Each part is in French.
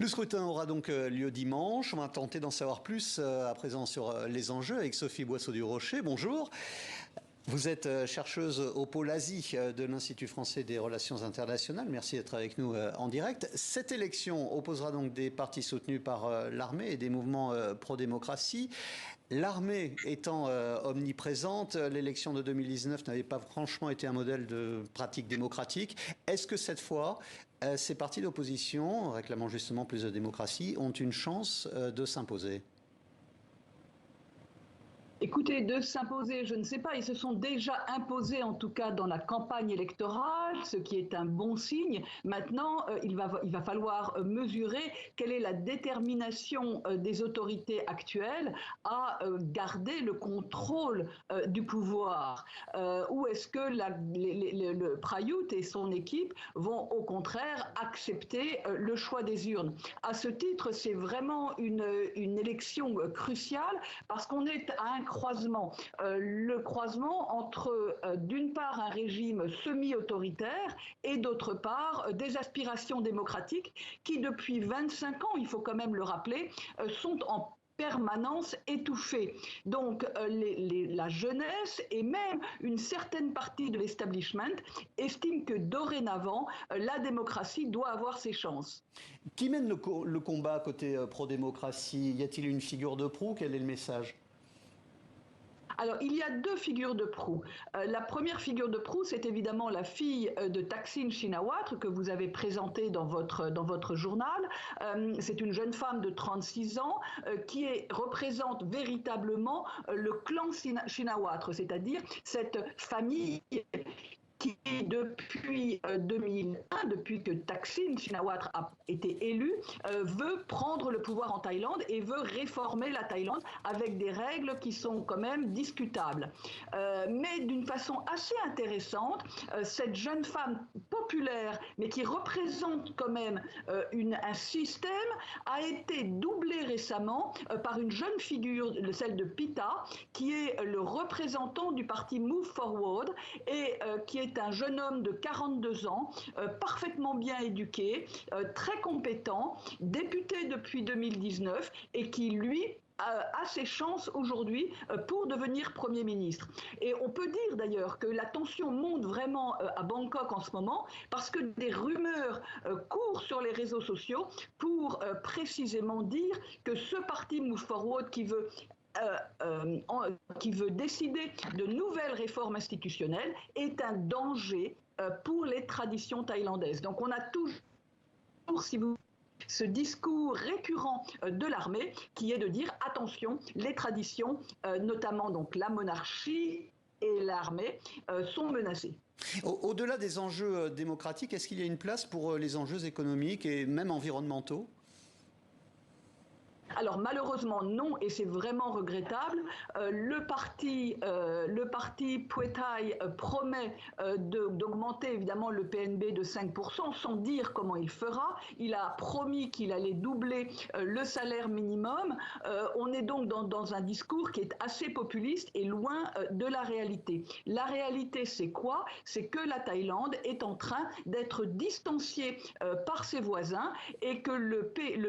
Le scrutin aura donc lieu dimanche. On va tenter d'en savoir plus à présent sur les enjeux avec Sophie Boisseau-du-Rocher. Bonjour. Vous êtes chercheuse au pôle Asie de l'Institut français des relations internationales. Merci d'être avec nous en direct. Cette élection opposera donc des partis soutenus par l'armée et des mouvements pro-démocratie. L'armée étant omniprésente, l'élection de 2019 n'avait pas franchement été un modèle de pratique démocratique. Est-ce que cette fois, ces partis d'opposition, réclamant justement plus de démocratie, ont une chance de s'imposer ? Écoutez, de s'imposer, je ne sais pas, ils se sont déjà imposés en tout cas dans la campagne électorale, ce qui est un bon signe. Maintenant, il va falloir mesurer quelle est la détermination des autorités actuelles à garder le contrôle du pouvoir. Ou est-ce que le Prayut et son équipe vont au contraire accepter le choix des urnes? À ce titre, c'est vraiment une élection cruciale parce qu'on est à un croisement. Le croisement entre, d'une part, un régime semi-autoritaire et d'autre part, des aspirations démocratiques qui, depuis 25 ans, il faut quand même le rappeler, sont en permanence étouffée. Donc la jeunesse et même une certaine partie de l'establishment estiment que dorénavant, la démocratie doit avoir ses chances. Qui mène le combat côté pro-démocratie? Y a-t-il une figure de proue? Quel est le message? Alors, il y a deux figures de proue. La première figure de proue, c'est évidemment la fille de Thaksin Shinawatra que vous avez présentée dans votre journal. C'est une jeune femme de 36 ans qui représente véritablement le clan Shinawatra, c'est-à-dire cette famille qui, depuis 2001, depuis que Thaksin Shinawatra a été élu, veut prendre le pouvoir en Thaïlande et veut réformer la Thaïlande avec des règles qui sont quand même discutables. Mais d'une façon assez intéressante, cette jeune femme populaire, mais qui représente quand même un système, a été doublée récemment par une jeune figure, celle de Pita, qui est le représentant du parti Move Forward et qui est un jeune homme de 42 ans, parfaitement bien éduqué, très compétent, député depuis 2019 et qui, lui, a ses chances aujourd'hui pour devenir Premier ministre. Et on peut dire d'ailleurs que la tension monte vraiment à Bangkok en ce moment parce que des rumeurs courent sur les réseaux sociaux pour précisément dire que ce parti Move Forward qui veut décider de nouvelles réformes institutionnelles est un danger pour les traditions thaïlandaises. Donc on a toujours, si vous ce discours récurrent de l'armée qui est de dire attention, les traditions, notamment donc la monarchie et l'armée, sont menacées. Au-delà des enjeux démocratiques, est-ce qu'il y a une place pour les enjeux économiques et même environnementaux ? Alors malheureusement non, et c'est vraiment regrettable. Le parti Pheu Thai promet d'augmenter évidemment le PNB de 5% sans dire comment il fera. Il a promis qu'il allait doubler le salaire minimum. On est donc dans un discours qui est assez populiste et loin de la réalité. La réalité, c'est quoi? C'est que la Thaïlande est en train d'être distanciée par ses voisins et que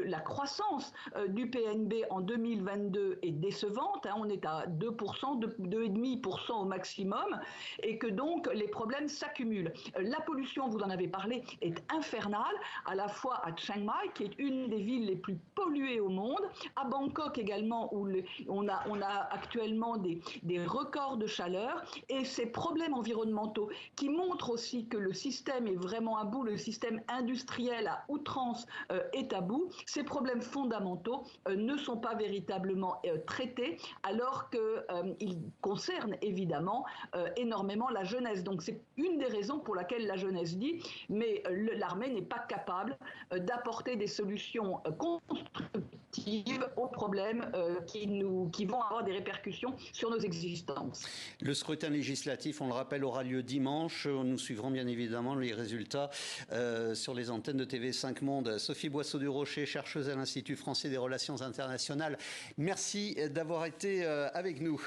la croissance du PNB en 2022 est décevante, on est à 2%, 2,5% au maximum, et que donc les problèmes s'accumulent. La pollution, vous en avez parlé, est infernale, à la fois à Chiang Mai, qui est une des villes les plus polluées au monde, à Bangkok également, où on a actuellement des records de chaleur, et ces problèmes environnementaux qui montrent aussi que le système est vraiment à bout, le système industriel à outrance est à bout, ces problèmes fondamentaux ne sont pas véritablement traités alors qu'ils concernent évidemment énormément la jeunesse. Donc c'est une des raisons pour laquelle la jeunesse dit mais l'armée n'est pas capable d'apporter des solutions constructives aux problèmes qui vont avoir des répercussions sur nos existences. Le scrutin législatif, on le rappelle, aura lieu dimanche. Nous suivrons bien évidemment les résultats sur les antennes de TV5 Monde. Sophie Boisseau-du-Rocher, chercheuse à l'Institut français des relations internationales. Merci d'avoir été avec nous.